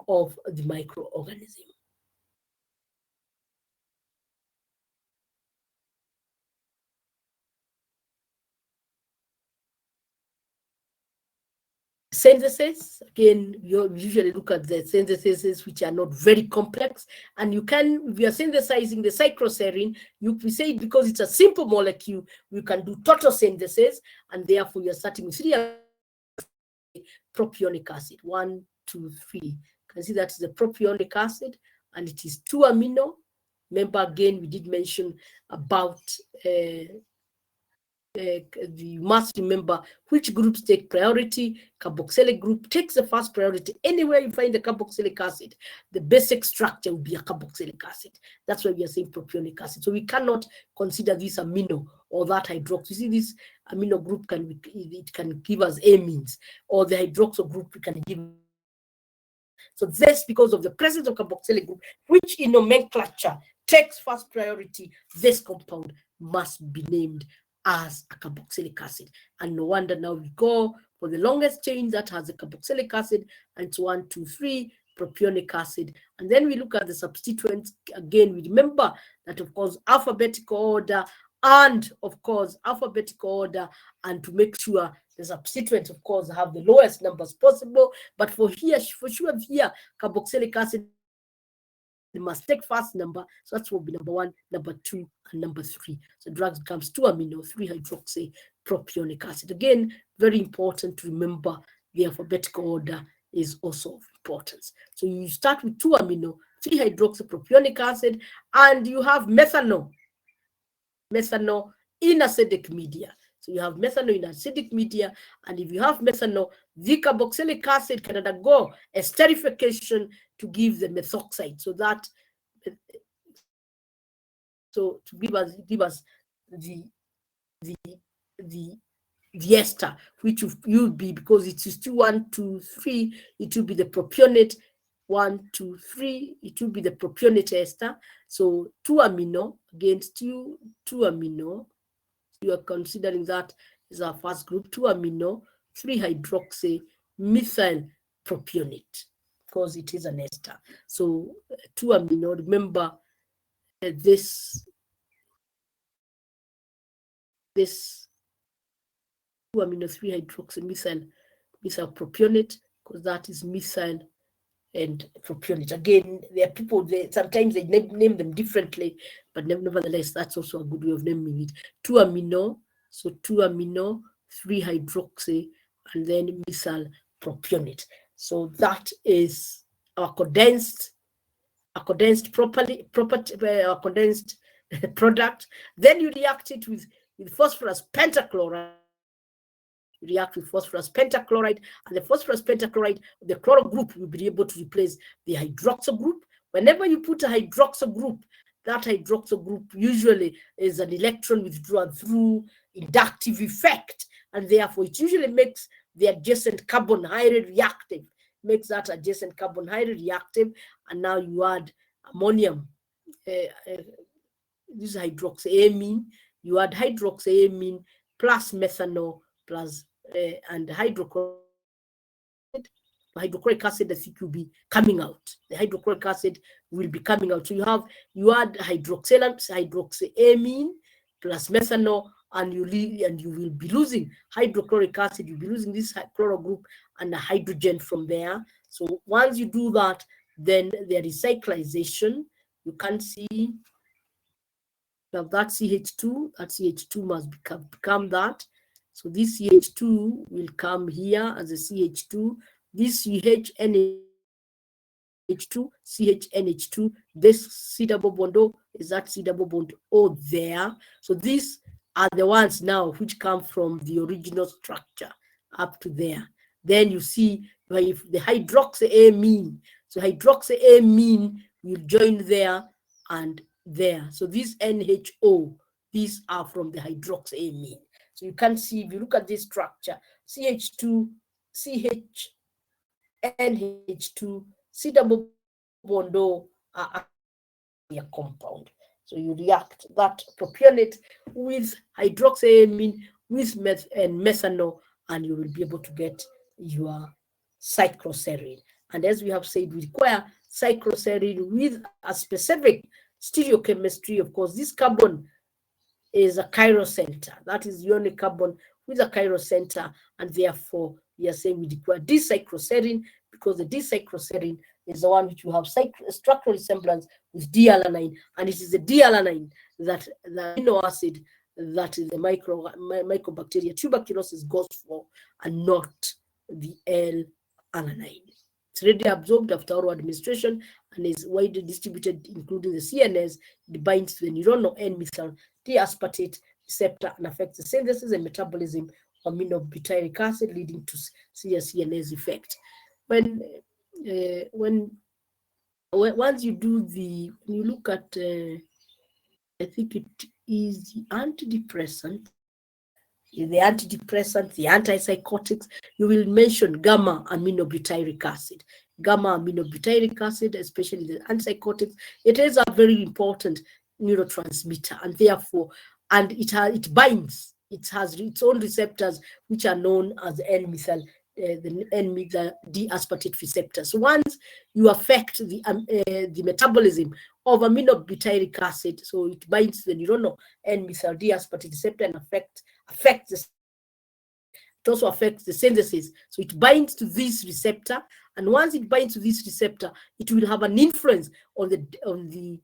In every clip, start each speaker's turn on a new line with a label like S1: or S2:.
S1: of the microorganism. Synthesis, again, you usually look at the syntheses which are not very complex, and you can, if you are synthesizing the cycloserine, you say because it's a simple molecule, you can do total synthesis, and therefore you're starting with 3 propionic acid. 1, 2, 3. You can see that's the propionic acid, and it is 2 amino. Remember, again, we did mention about you must remember which groups take priority. Carboxylic group takes the first priority. Anywhere you find the carboxylic acid, the basic structure will be a carboxylic acid. That's why we are saying propionic acid. So we cannot consider this amino or that hydroxy. You see, this amino group it can give us amines, or the hydroxyl group can give. So this, because of the presence of carboxylic group, which in nomenclature takes first priority, this compound must be named as a carboxylic acid. And no wonder now we go for the longest chain that has a carboxylic acid, and it's 1, 2, 3 propionic acid. And then we look at the substituents. Again, we remember that, of course, alphabetical order, and of course alphabetical order, and to make sure the substituents, of course, have the lowest numbers possible. But for sure here, carboxylic acid, they must take first number, so that's what will be number 1, number 2, and number 3. So drugs becomes 2 amino, 3 hydroxy propionic acid. Again, very important to remember the alphabetical order is also of importance. So you start with 2 amino, 3 hydroxy propionic acid, and you have methanol in acidic media. So you have methanol in acidic media, and if you have methanol, the carboxylic acid can undergo esterification to give the methoxide. So that, to give us the ester, which will be, because it is 2, 1, 2, 3, it will be the propionate. 1, 2, 3, it will be the propionate ester. So 2 amino against 2 amino. You are considering that is our first group. 2 amino, 3 hydroxy methyl propionate, because it is an ester. So 2 amino, remember this 2 amino, 3 hydroxy methyl propionate, because that is methyl and propionate. Again, there are people, sometimes they name them differently, but nevertheless, that's also a good way of naming it. 2 amino, so 2 amino, 3 hydroxy, and then methyl propionate. So that is our condensed product. Then you react it with phosphorus pentachloride. React with phosphorus pentachloride, and the phosphorus pentachloride, the chloro group will be able to replace the hydroxyl group. Whenever you put a hydroxyl group, that hydroxyl group usually is an electron withdrawn through inductive effect, and therefore it usually makes the adjacent carbon highly reactive, makes that adjacent carbon highly reactive, and now you add ammonium, this is hydroxyamine, you add hydroxyamine plus methanol plus and hydrochloric acid, I think, will be coming out. The hydrochloric acid will be coming out. So you add hydroxyamine plus methanol, and you will be losing hydrochloric acid. You'll be losing this chloro group and a hydrogen from there. So once you do that, then there is cyclization. You can see now that CH2 must become that. So this CH2 will come here as a CH2. This CHNH2, this C double bond O is that C double bond O there. So these are the ones now which come from the original structure up to there. Then you see if the hydroxyamine. So hydroxyamine will join there and there. So these NHO, these are from the hydroxyamine. So you can see, if you look at this structure, CH2, CHNH2, C double bond O are a compound. So you react that propionate with hydroxyamine, with methanol, and you will be able to get your cycloserine. And as we have said, we require cycloserine with a specific stereochemistry. Of course, this carbon is a chiral center. That is the only carbon with a chiral center, and therefore we are saying we require dicycloserine, because the dicycloserine is the one which will have structural resemblance with D-alanine, and it is the D-alanine that the amino acid that the mycobacteria tuberculosis goes for, and not the L-alanine. It's readily absorbed after oral administration and is widely distributed, including the CNS. It binds to the neuronal N-methyl D-aspartate receptor and affects the synthesis and metabolism of aminobutyric acid, leading to serious CNS effect. Once you do when you look at, I think it is the antidepressant, the antipsychotics, you will mention gamma aminobutyric acid. Gamma aminobutyric acid, especially the antipsychotics, it is a very important neurotransmitter, and therefore, and it binds. It has its own receptors, which are known as N-methyl D-aspartate receptors. Once you affect the metabolism of aminobutyric acid, so it binds the neuronal N-methyl D-aspartate receptor and affects it also affects the synthesis. So it binds to this receptor, and once it binds to this receptor, it will have an influence on the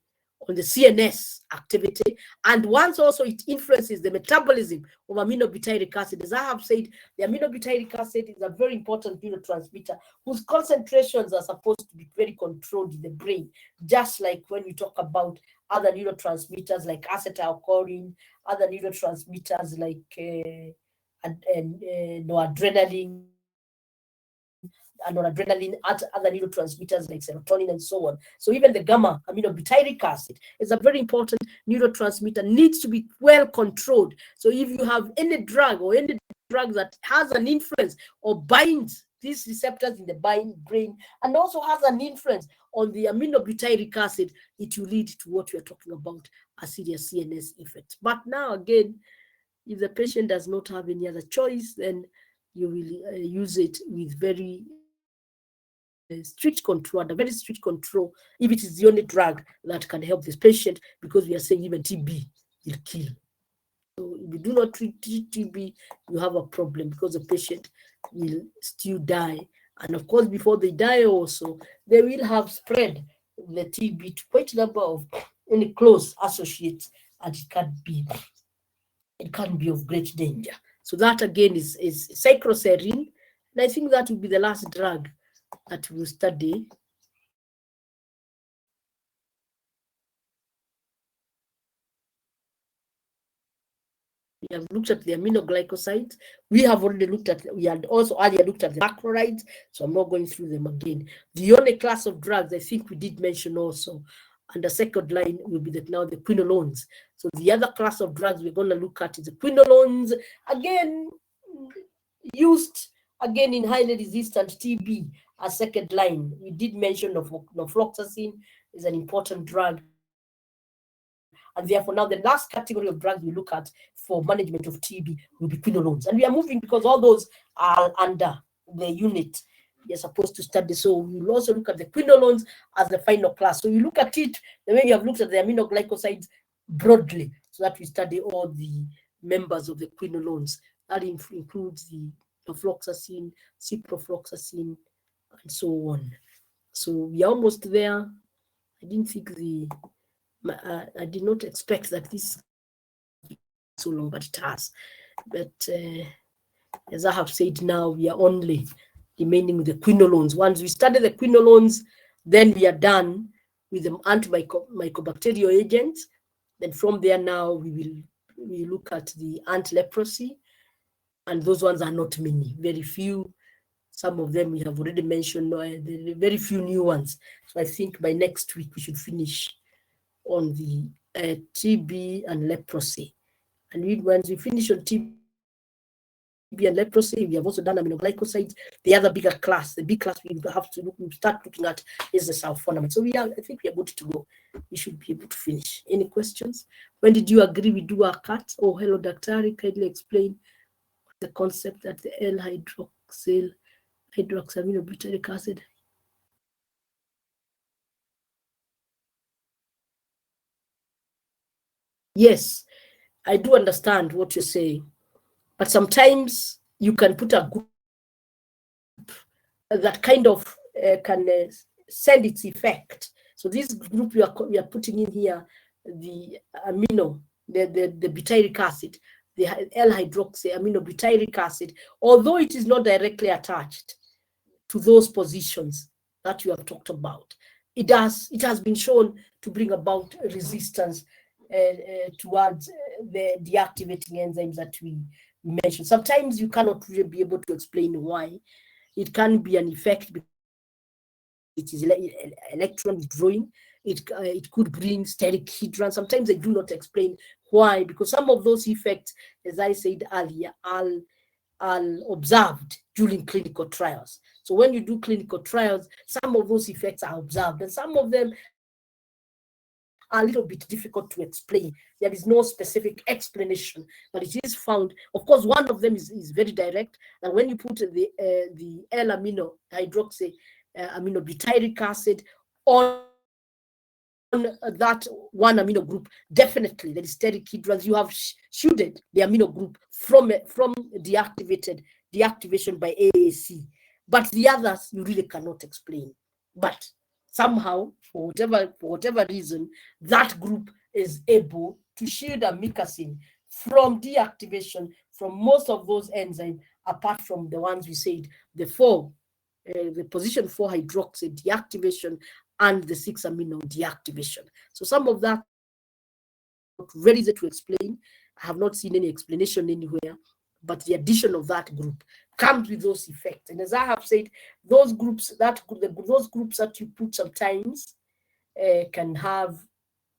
S1: CNS activity. And once also it influences the metabolism of aminobutyric acid. As I have said, the aminobutyric acid is a very important neurotransmitter whose concentrations are supposed to be very controlled in the brain, just like when we talk about other neurotransmitters like acetylcholine, other neurotransmitters like noradrenaline, other neurotransmitters like serotonin and so on. So even the gamma aminobutyric acid is a very important neurotransmitter, needs to be well controlled. So if you have any drug that has an influence or binds these receptors in the brain and also has an influence on the aminobutyric acid, it will lead to what we are talking about, a serious CNS effect. But now again, if the patient does not have any other choice, then you will use it with very strict control, under very strict control, if it is the only drug that can help this patient, because we are saying even TB will kill. So if you do not treat TB, you have a problem, because the patient will still die. And of course, before they die also, they will have spread the TB to quite a number of any close associates, and it can be of great danger. So that again is cycloserine, and I think that will be the last drug that we will study. We have looked at the aminoglycosides. We had also earlier looked at the macrolides, so I'm not going through them again. The only class of drugs I think we did mention also, and the second line will be now the quinolones. So the other class of drugs we're going to look at is the quinolones, again used again in highly resistant TB as second line. We did mention norfloxacin is an important drug. And therefore, now the last category of drugs we look at for management of TB will be quinolones. And we are moving because all those are under the unit you're supposed to study. So we will also look at the quinolones as the final class. So you look at it the way you have looked at the aminoglycosides broadly, so that we study all the members of the quinolones. That includes the norfloxacin, ciprofloxacin, and so on. So we are almost there. I didn't think I did not expect that this so long, but it has. But as I have said, now we are only remaining with the quinolones. Once we study the quinolones, then we are done with the antimycobacterial agents. Then from there now we look at the anti-leprosy, and those ones are not many, very few. Some of them we have already mentioned, very few new ones. So I think by next week we should finish on the TB and leprosy. And once we finish on TB and leprosy, we have also done aminoglycosides. The other bigger class, the big class we start looking at is the sulfonamide. So I think we are good to go. We should be able to finish. Any questions? When did you agree we do our cut? Oh, hello, Daktari, kindly explain the concept that the L-hydroxyaminobutyric acid Yes, I do understand what you're saying, but sometimes you can put a group that kind of can send its effect. So this group we are putting in here, the amino, the butyric acid, the L-hydroxy aminobutyric acid, although it is not directly attached to those positions that you have talked about, it has been shown to bring about resistance towards the deactivating enzymes that we mentioned. Sometimes you cannot really be able to explain why. It can be an effect because it is electron withdrawing. It could bring steric hydrants. Sometimes they do not explain why, because some of those effects, as I said earlier, are observed during clinical trials. So when you do clinical trials, some of those effects are observed, and some of them are a little bit difficult to explain. There is no specific explanation, but it is found. Of course, one of them is very direct, and when you put the L-amino hydroxy aminobutyric acid on that one amino group, definitely the steric hydrants, you have shielded the amino group from deactivation by AAC. But the others you really cannot explain. But somehow, for whatever reason, that group is able to shield amikacin from deactivation from most of those enzymes, apart from the ones we said, the position 4 hydroxy deactivation and the 6 amino deactivation. So some of that very easy to explain. I have not seen any explanation anywhere, but the addition of that group comes with those effects. And as I have said, those groups that you put sometimes can have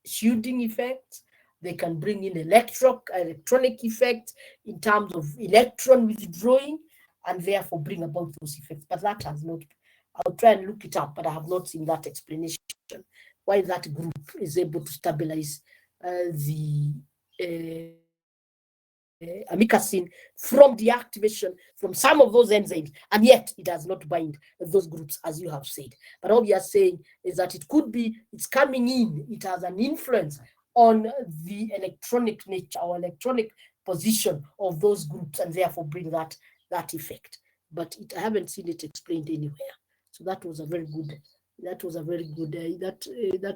S1: shielding effects. They can bring in electronic effects in terms of electron withdrawing, and therefore bring about those effects. But that has not, I'll try and look it up, but I have not seen that explanation, why that group is able to stabilize the amikacin from deactivation from some of those enzymes, and yet it does not bind those groups, as you have said. But all we are saying is that it could be, it's coming in, it has an influence on the electronic nature or electronic position of those groups, and therefore bring that effect. But I haven't seen it explained anywhere. So that was a very good. That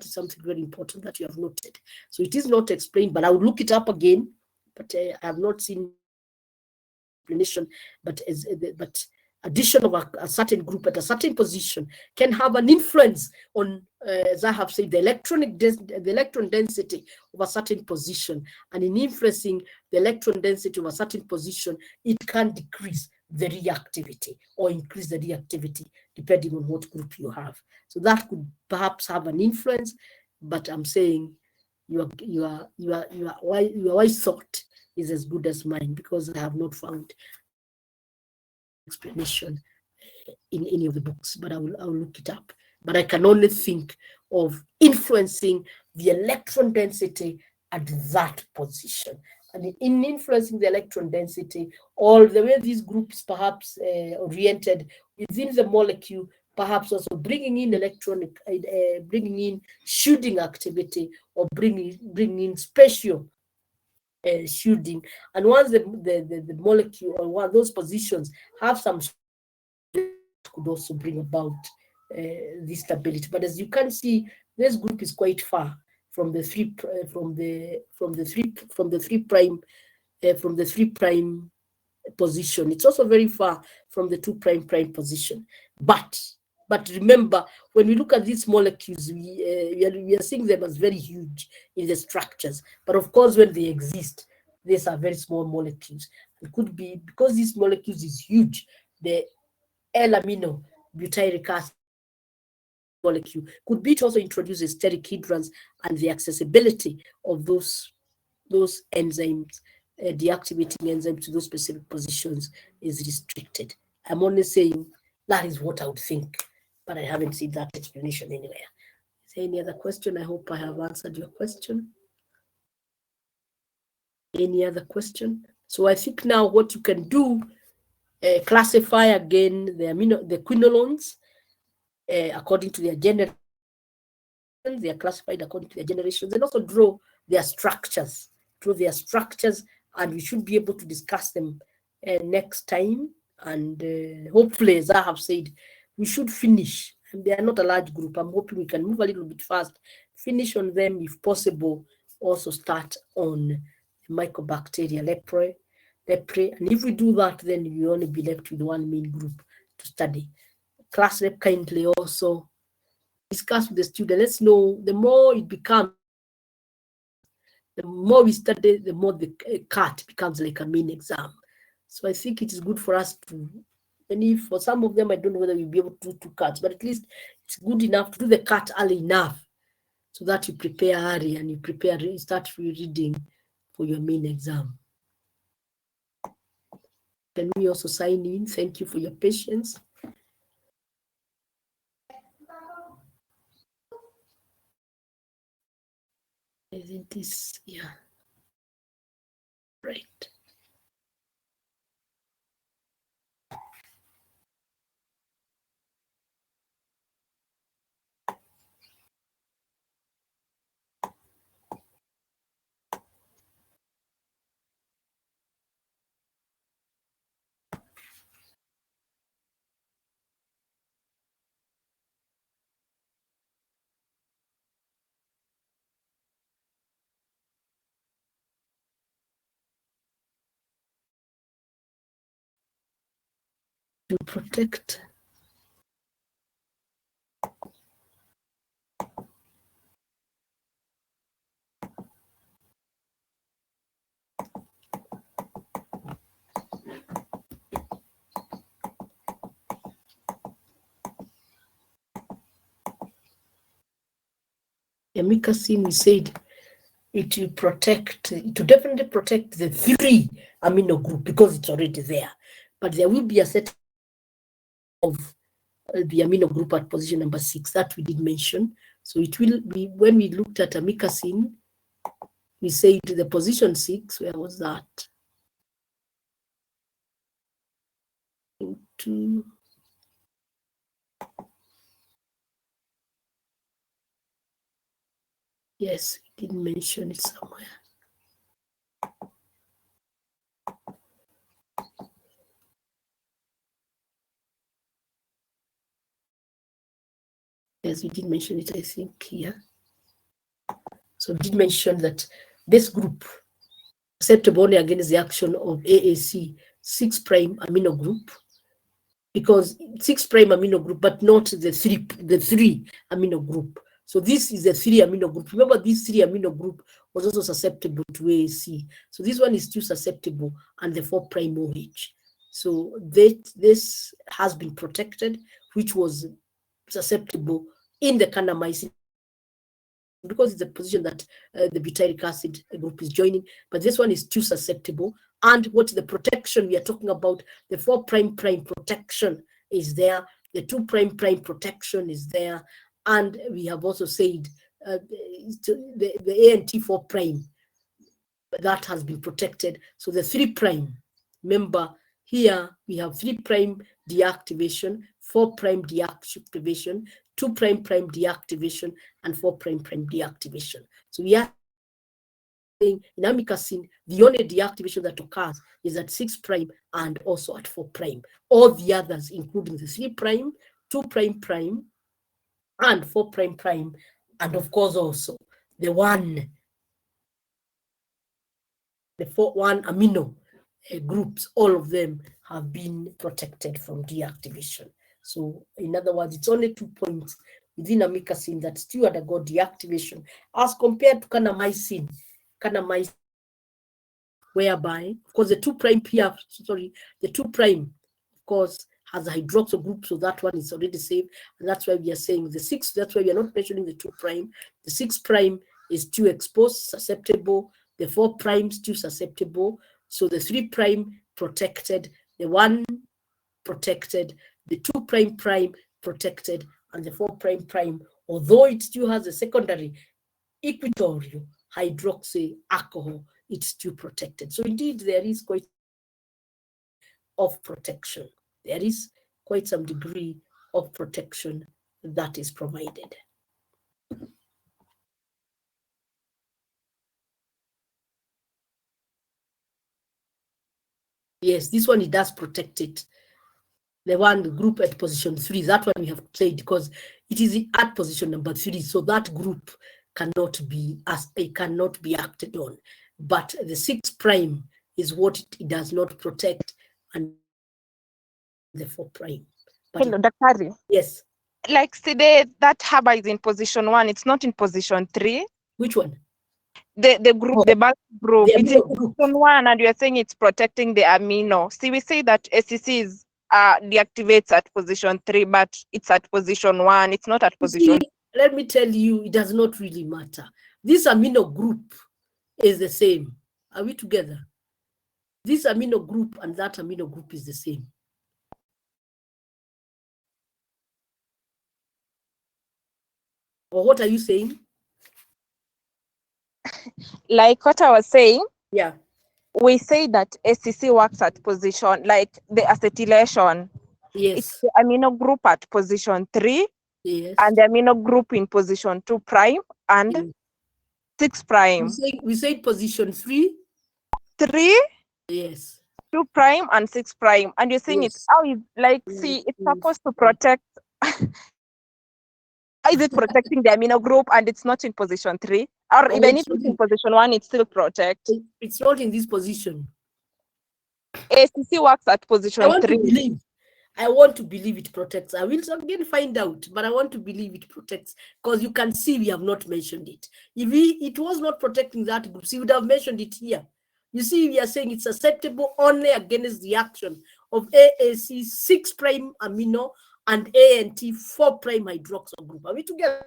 S1: is something very important that you have noted. So it is not explained, but I will look it up again. But I have not seen explanation. But addition of a certain group at a certain position can have an influence on, as I have said, the electron density of a certain position, and in influencing the electron density of a certain position, it can decrease the reactivity or increase the reactivity depending on what group you have. So that could perhaps have an influence, but I'm saying your wise thought is as good as mine, because I have not found explanation in any of the books, but I will look it up. But I can only think of influencing the electron density at that position. And in influencing the electron density, or the way these groups perhaps oriented within the molecule, perhaps also bringing in shielding activity, or bringing in spatial shielding. And once the molecule or one of those positions have some, could also bring about this stability. But as you can see, this group is quite far from the three prime position. It's also very far from the 2' position. But remember, when we look at these molecules, we are seeing them as very huge in the structures. But of course, when they exist, these are very small molecules. It could be because these molecules is huge, the L-amino butyric acid molecule could be, it also introduces steric hydrants, and the accessibility of those enzymes, deactivating enzymes to those specific positions, is restricted. I'm only saying that is what I would think, but I haven't seen that explanation anywhere. Is there any other question? I hope I have answered your question. Any other question? So I think now what you can do, classify again the quinolones according to their generation. They are classified according to their generations, and also draw their structures through their structures, and we should be able to discuss them next time. And hopefully, as I have said, we should finish. And they are not a large group. I'm hoping we can move a little bit fast, finish on them if possible, also start on Mycobacteria leprae. And if we do that, then we only be left with one main group to study. Class rep, kindly also discuss with the student. Let's know, the more it becomes, the more we study, the more the CAT becomes like a main exam. So I think it is good for us to, and if for some of them, I don't know whether we'll be able to do 2 CATs, but at least it's good enough to do the CAT early enough so that you prepare early and you start reading for your main exam. Can we also sign in? Thank you for your patience. Isn't this, yeah, right. To protect amikacin, we said it will protect, it will definitely protect the 3 amino group because it's already there. But there will be a set of the amino group at position number 6 that we did mention. So it will be, when we looked at amikacin, we said the position 6, where was that? Into, yes, we did mention it somewhere. Yes, we did mention it, I think, here. So we did mention that this group susceptible only against the action of AAC 6' amino group, because 6' amino group, but not the 3 amino group. So this is the 3 amino group. Remember, this 3 amino group was also susceptible to AAC. So this one is still susceptible, and the 4' OH. So this has been protected, which was susceptible in the kanamycin, because it's a position that the butyric acid group is joining, but this one is too susceptible. And what's the protection we are talking about? The 4' protection is there, the 2' protection is there, and we have also said the ANT4' that has been protected. So the 3', remember here we have 3' deactivation, 4' deactivation, 2' deactivation, and 4' deactivation. So we are saying in amikacin, the only deactivation that occurs is at 6' and also at 4'. All the others, including the 3', 2' and 4', and of course also the 1 amino groups, all of them have been protected from deactivation. So in other words, it's only 2 points within amikacin that still undergo deactivation as compared to kanamycin, whereby, of course, the 2' the 2' of course has a hydroxyl group, so that one is already safe, and that's why we are saying the 6. That's why we are not mentioning the 2'. The 6' is still exposed, susceptible. The 4' still susceptible. So the 3' protected, the 1 protected, the 2' protected, and the 4' although it still has a secondary equatorial hydroxy alcohol, it's still protected. So indeed, there is quite of protection. There is quite some degree of protection that is provided. Yes, this one, it does protect it. The one, the group at position 3, that one we have played because it is at position number 3. So that group cannot be acted on. But the 6' is what it does not protect, and the 4'. But
S2: Hello, Daktari.
S1: yes.
S2: Like today, that harbor is in position 1. It's not in position 3.
S1: Which one?
S2: The group, the bulk group,
S1: the
S2: it's in
S1: amino group.
S2: position 1, and you're saying it's protecting the amino. See, we say that ACC is deactivates at position 3, but it's at position 1. It's not at position.
S1: See, let me tell you, it does not really matter. This amino group is the same. Are we together? This amino group and that amino group is the same. Or what are you saying?
S2: Like what I was saying,
S1: Yeah.
S2: we say that ACC works at position, like the acetylation.
S1: Yes.
S2: It's the amino group at position 3,
S1: yes.
S2: and the amino group in position 2' and
S1: yes.
S2: 6'.
S1: We say position 3.
S2: 3,
S1: Yes.
S2: 2' and 6'. And you're saying
S1: Yes.
S2: it's how is like, see, it's supposed to protect. How is it protecting the amino group and it's not in position 3? Or even if it's in position 1, it still protects.
S1: It's not in this position.
S2: ACC works at position 3.
S1: I want to believe it protects. I will again find out, but I want to believe it protects, because you can see we have not mentioned it. If it was not protecting that group, we would have mentioned it here. You see, we are saying it's susceptible only against the action of AAC 6' amino and ANT 4' hydroxyl group. Are we together?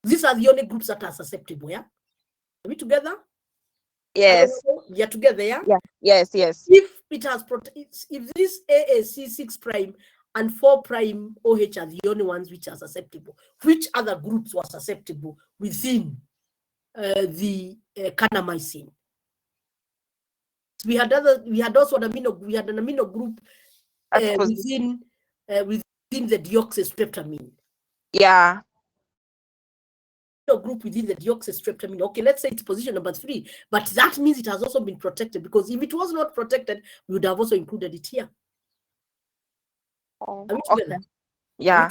S1: These are the only groups that are susceptible, yeah? Are we together?
S2: Yes.
S1: We are together, yeah?
S2: Yeah. Yes, yes.
S1: If it has if this AAC 6' and 4' OH are the only ones which are susceptible, which other groups were susceptible within the kanamycin? We had also an amino group within the deoxystreptamine.
S2: Yeah.
S1: Group within the deoxystreptamine. Okay, let's say it's position number 3, but that means it has also been protected, because if it was not protected, we would have also included it here. Are we together?
S2: Okay. Yeah.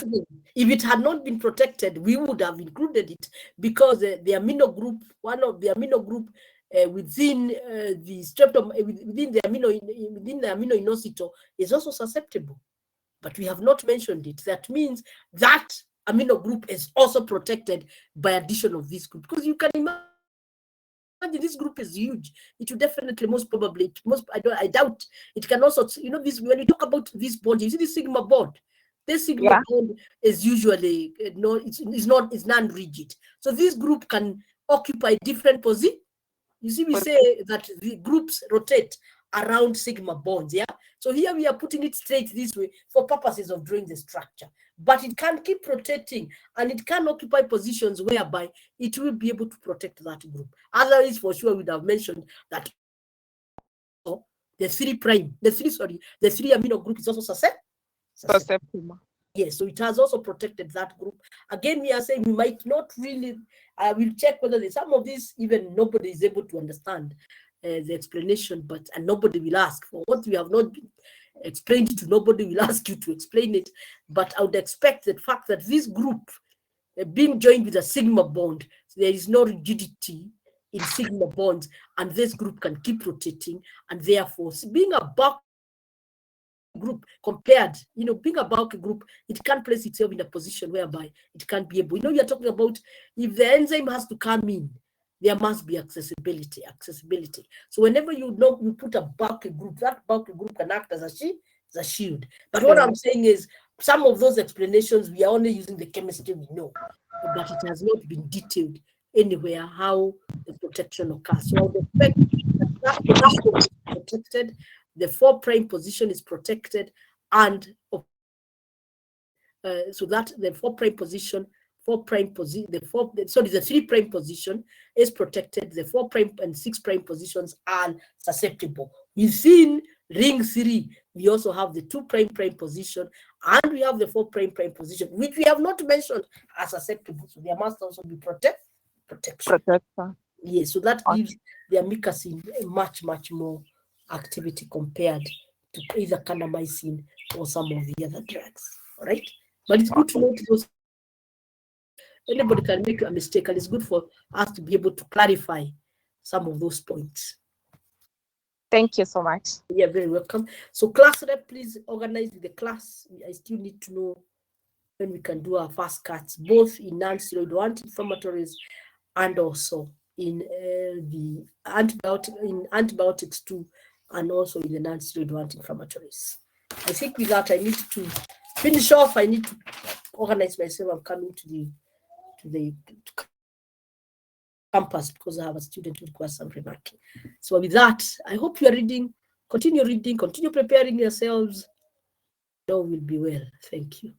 S1: If it had not been protected, we would have included it, because the amino group, one of the amino group within the streptom, within the amino inositol is also susceptible, but we have not mentioned it. That means that amino group is also protected by addition of this group, because you can imagine this group is huge. It will definitely, most probably, I doubt it can also, this, when you talk about this bond, you see the sigma bond. This sigma bond is usually it's non-rigid. So this group can occupy different positions. You see, we say that the groups rotate around sigma bonds, yeah? So here we are putting it straight this way for purposes of drawing the structure. But it can keep rotating, and it can occupy positions whereby it will be able to protect that group. Otherwise, for sure, we'd have mentioned that the 3' amino group is also susceptible. Yes, so it has also protected that group. Again, we are saying we might not really, I will check whether some of these even nobody is able to understand the explanation, but nobody will ask for what we have not been explained to. Nobody will ask you to explain it, but I would expect the fact that this group being joined with a sigma bond, so there is no rigidity in sigma bonds, and this group can keep rotating, and therefore being a bulk group compared, being a bulky group, it can't place itself in a position whereby it can't be able, you're talking about if the enzyme has to come in, there must be accessibility. So whenever you put a bulky group, that bulky group can act as a shield. But what I'm saying is, some of those explanations, we are only using the chemistry we know, but it has not been detailed anywhere how the protection occurs. So I would expect that position is protected, the 4' position is protected, and so that the 4' position, the 3' position is protected. The 4' and 6' positions are susceptible. Within ring 3, we also have the 2' position, and we have the 4' position, which we have not mentioned as susceptible. So there must also be protection. Yes, so that gives the amikacin much, much more activity compared to either kanamycin or some of the other drugs. All right, but it's good to note those. Anybody can make a mistake, and it's good for us to be able to clarify some of those points.
S2: Thank you so much.
S1: You're very welcome. So class rep, please organize with the class. I still need to know when we can do our first cuts, both in non-steroidal anti-inflammatories and also in the antibiotics too, and also in the non-steroidal anti-inflammatories. I think with that, I need to finish off. I need to organize myself. I'm coming to the campus because I have a student who requires some remarking. So with that, I hope you are reading, continue preparing yourselves. All will be well. Thank you.